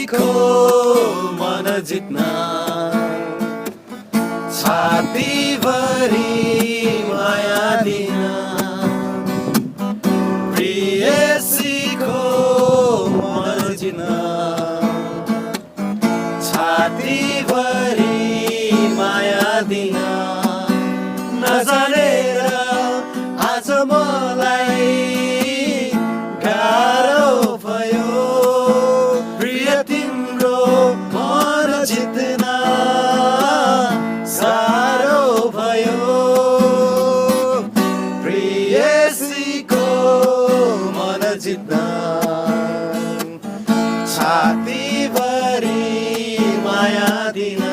प्रियसीको मन जित्न छातीभरि माया दिन प्रियसीको मन जित्न छातीभरि माया दिन नजानेर आज मलाई गाह्रो भयो प्रिय तिम्रो मन जित्न साह्रो भयो प्रियसीको मन जित्न छातीभरि माया दिन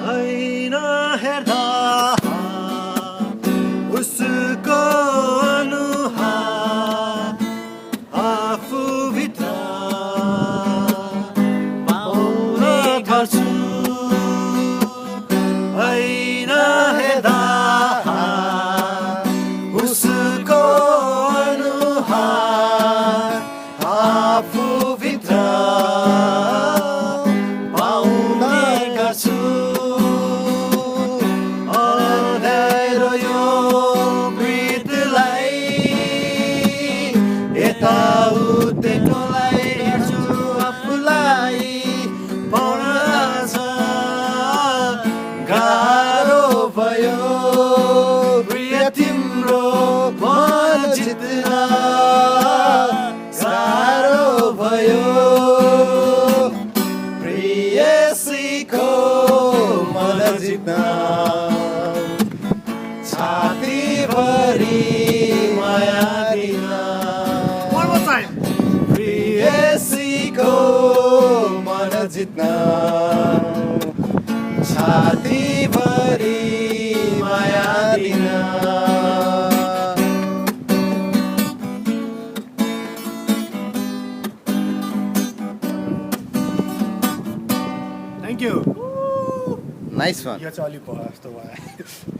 ऐना हेर्दा उसको अनुहार आफूभित्र पाउने गर्छु ऐना हेर्दा उसको अनुहार आफूभित्र पाउने गर्छु यताउति डोलाइरहेछु आफूलाई पढ्न गाह्रो भयो प्रिय तिम्रो मन जित्न साह्रो भयो प्रियसीको मन जित्न छातीभरि माया दिन प्रियसीको मन जित्न छातीभरि माया दिन थ्याङ्क यू नाइस वन यो चाहिँ अलिक भयो जस्तो भयो